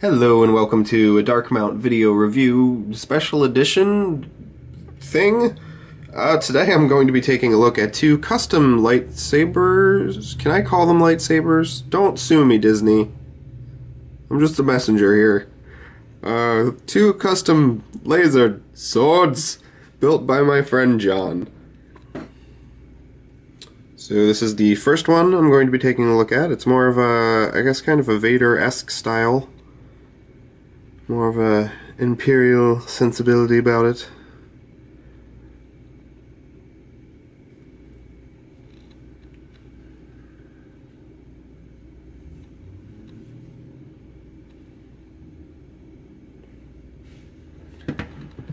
Hello and welcome to a Dark Mount video review special edition thing. Today I'm going to be taking a look at two custom lightsabers. Can I call them lightsabers? Don't sue me, Disney. I'm just a messenger here. Two custom laser swords built by my friend John. So this is the first one I'm going to be taking a look at. It's more of a, I guess, kind of a Vader-esque style. More of a imperial sensibility about it.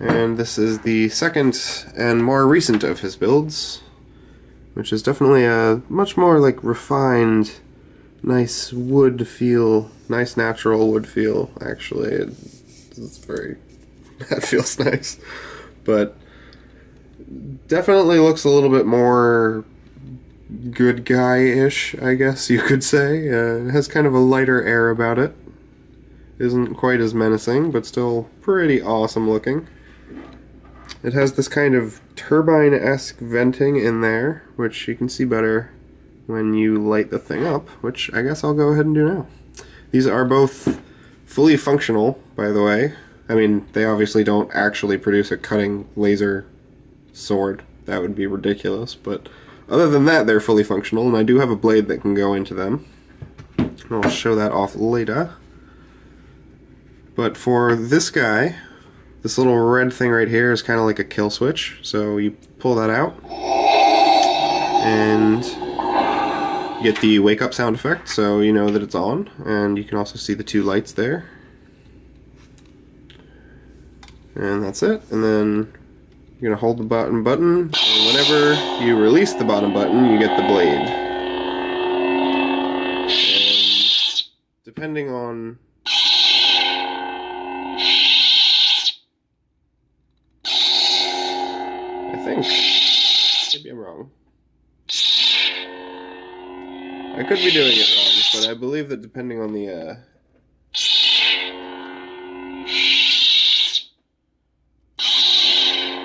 And this is the second and more recent of his builds, which is definitely a much more like refined, nice wood feel, nice natural wood feel. Actually, it's very, that feels nice, but definitely looks a little bit more good guy-ish, I guess you could say. It has kind of a lighter air about it. Isn't quite as menacing, but still pretty awesome looking. It has this kind of turbine-esque venting in there, which you can see better when you light the thing up, which I guess I'll go ahead and do now. These are both fully functional, by the way. I mean, they obviously don't actually produce a cutting laser sword. That would be ridiculous, but other than that, they're fully functional, and I do have a blade that can go into them. I'll show that off later. But for this guy, this little red thing right here is kind of like a kill switch, so you pull that out, and you get the wake up sound effect, so you know that it's on, and you can also see the two lights there. And that's it, and then you're going to hold the bottom button, and whenever you release the bottom button, you get the blade. And depending on... I think, maybe I'm wrong. I could be doing it wrong, but I believe that depending on the,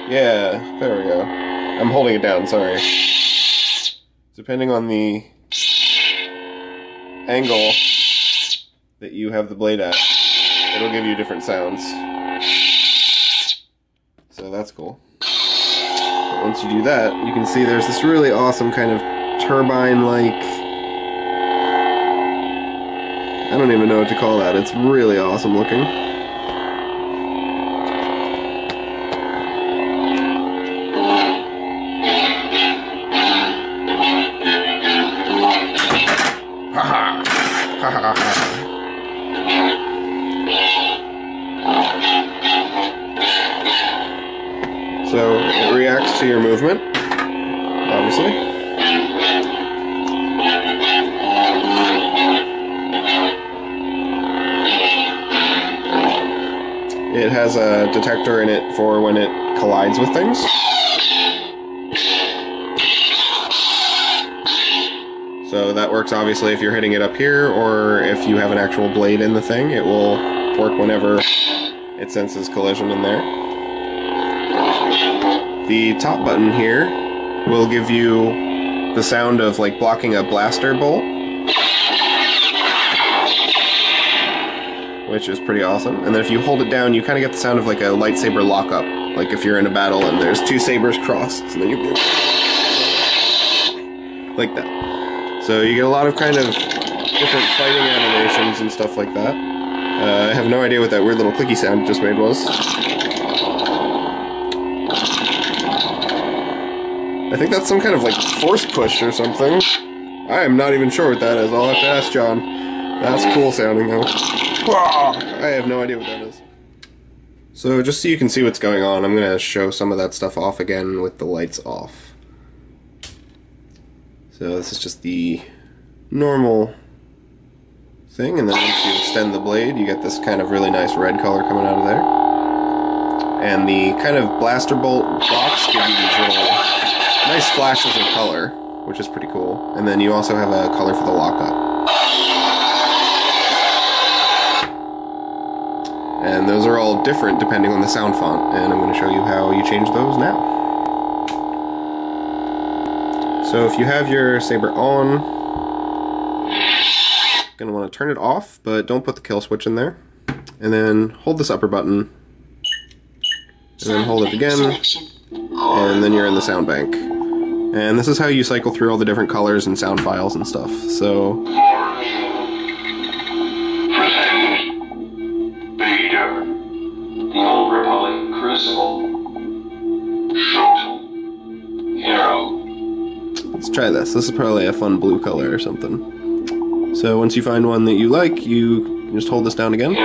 yeah, there we go. I'm holding it down, sorry. Depending on the angle that you have the blade at, it'll give you different sounds. So that's cool. But once you do that, you can see there's this really awesome kind of turbine-like... I don't even know what to call that. It's really awesome looking. Ha ha ha. So it reacts to your movement, obviously. It has a detector in it for when it collides with things. So that works obviously if you're hitting it up here, or if you have an actual blade in the thing, it will work whenever it senses collision in there. The top button here will give you the sound of like blocking a blaster bolt, which is pretty awesome. And then if you hold it down, you kind of get the sound of like a lightsaber lockup, like if you're in a battle and there's two sabers crossed, and then you like that. So you get a lot of kind of different fighting animations and stuff like that. I have no idea what that weird little clicky sound it just made was. I think that's some kind of like force push or something. I am not even sure what that is. I'll have to ask John. That's cool sounding though. I have no idea what that is. So just so you can see what's going on, I'm going to show some of that stuff off again with the lights off. So this is just the normal thing, and then once you extend the blade, you get this kind of really nice red color coming out of there. And the kind of blaster bolt blocks give you these little nice flashes of color, which is pretty cool. And then you also have a color for the lockup. And those are all different depending on the sound font, and I'm going to show you how you change those now. So if you have your Saber on, you're going to want to turn it off, but don't put the kill switch in there. And then hold this upper button, and then hold it again, and then you're in the sound bank. And this is how you cycle through all the different colors and sound files and stuff. So let's try this. This is probably a fun blue color or something. So once you find one that you like, you just hold this down again.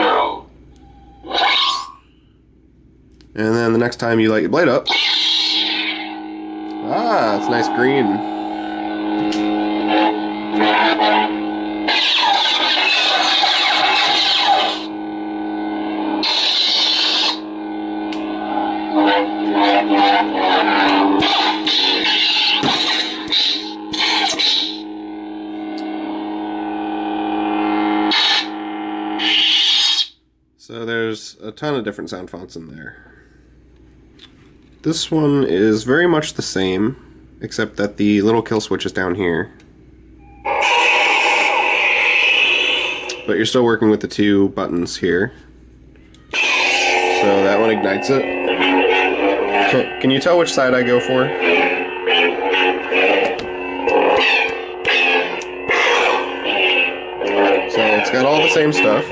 And then the next time you light your blade up, ah, it's nice green. So there's a ton of different sound fonts in there. This one is very much the same, except that the little kill switch is down here. But you're still working with the two buttons here. So that one ignites it. Can you tell which side I go for? So it's got all the same stuff.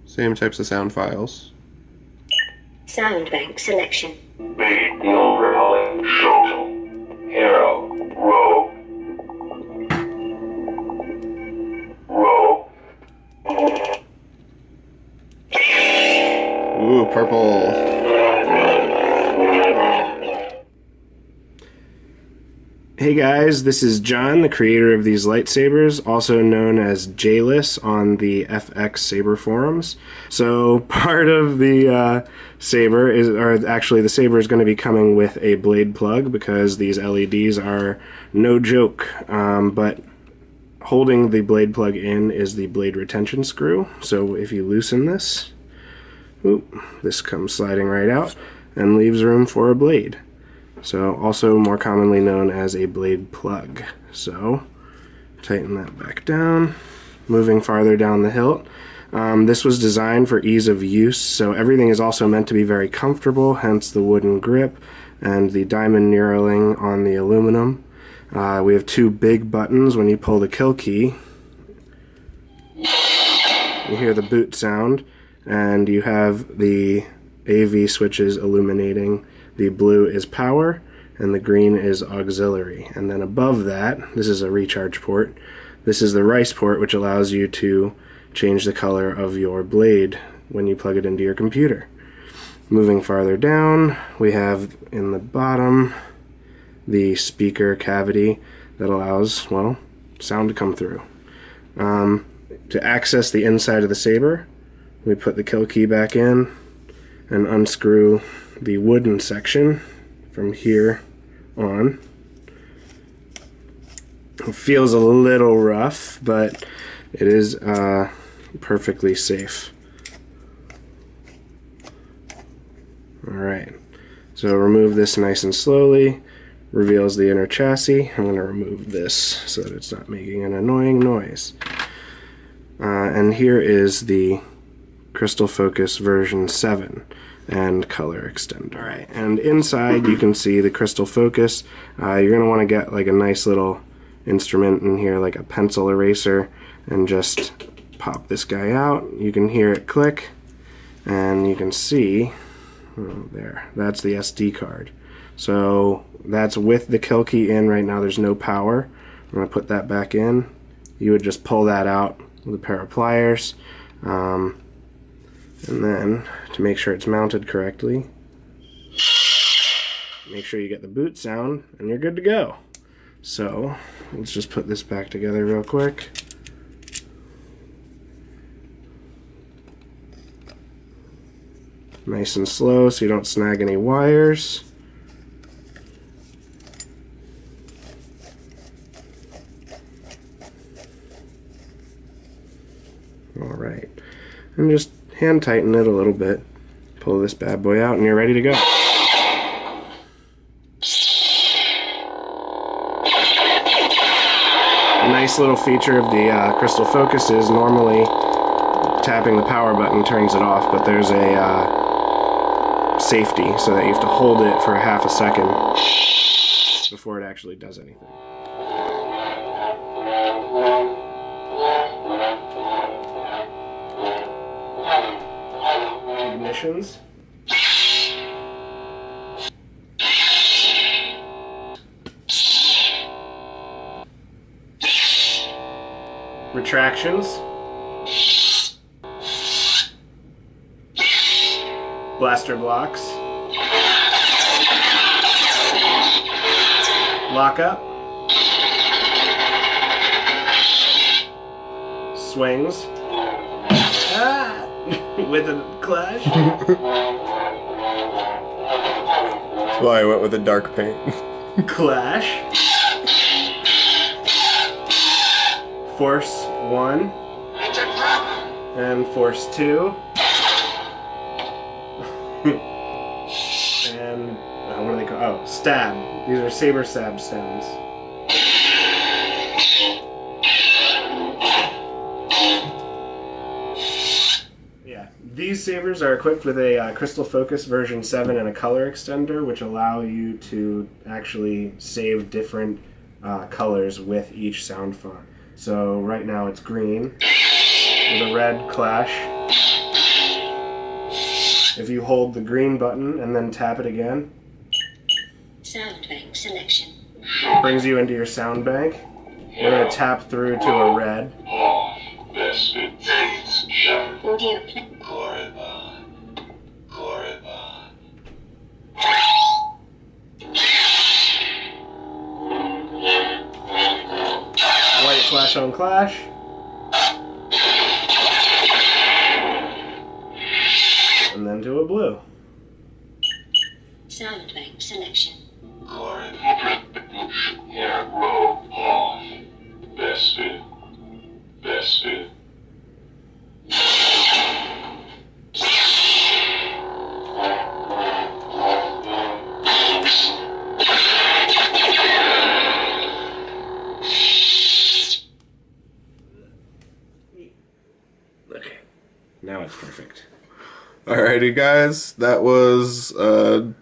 Same types of sound files. Sound bank selection. Ooh, purple. Hey guys, this is John, the creator of these lightsabers, also known as Jaelous on the FX Saber forums. So part of the Saber is, or actually the Saber is going to be coming with a blade plug because these LEDs are no joke. But holding the blade plug in is the blade retention screw. So if you loosen this, this comes sliding right out and leaves room for a blade. So also more commonly known as a blade plug. So tighten that back down, moving farther down the hilt. This was designed for ease of use, so everything is also meant to be very comfortable, hence the wooden grip and the diamond knurling on the aluminum. We have two big buttons. When you pull the kill key, you hear the boot sound, and you have the AV switches illuminating. The blue is power, and the green is auxiliary. And then above that, this is a recharge port. This is the rice port, which allows you to change the color of your blade when you plug it into your computer. Moving farther down, we have in the bottom the speaker cavity that allows, well, sound to come through. To access the inside of the Saber, we put the kill key back in and unscrew the wooden section from here on. It feels a little rough, but it is perfectly safe. Alright, so remove this nice and slowly. Reveals the inner chassis. I'm going to remove this so that it's not making an annoying noise. And here is the Crystal Focus version 7 and color extender. Alright, and inside you can see the Crystal Focus. You're going to want to get like a nice little instrument in here, like a pencil eraser, and just pop this guy out. You can hear it click, and you can see, oh, there, that's the SD card. So that's with the kill key in. Right now there's no power. I'm going to put that back in. You would just pull that out with a pair of pliers. And then, to make sure it's mounted correctly, make sure you get the boot sound, and you're good to go. So, let's just put this back together real quick. Nice and slow so you don't snag any wires. Alright, and just hand tighten it a little bit. Pull this bad boy out and you're ready to go. A nice little feature of the crystal focus is normally tapping the power button turns it off, but there's a safety so that you have to hold it for a half a second before it actually does anything. Ignitions. Retractions. Blaster blocks. Lockup. Swings. Ah! With a clash. That's why I went with a dark paint. Clash. Force 1. And Force 2. And what are they called? Oh, stab. These are saber stab stones. Yeah, these sabers are equipped with a Crystal Focus version 7 and a color extender, which allow you to actually save different colors with each sound font. So right now it's green with a red clash. If you hold the green button and then tap it again, Sound bank selection. brings you into your sound bank. We're going to tap through to a red. Audio play. White flash on clash. And then to a blue. Sound bank selection. Okay, now it's perfect. Alrighty guys, that was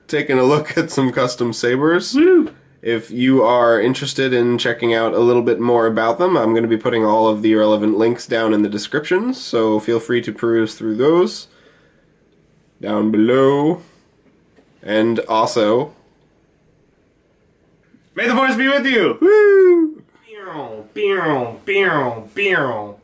taking a look at some custom sabers. Woo! If you are interested in checking out a little bit more about them, I'm going to be putting all of the relevant links down in the description, so feel free to peruse through those down below. And also, may the force be with you! woo! Pew, pew, pew, pew.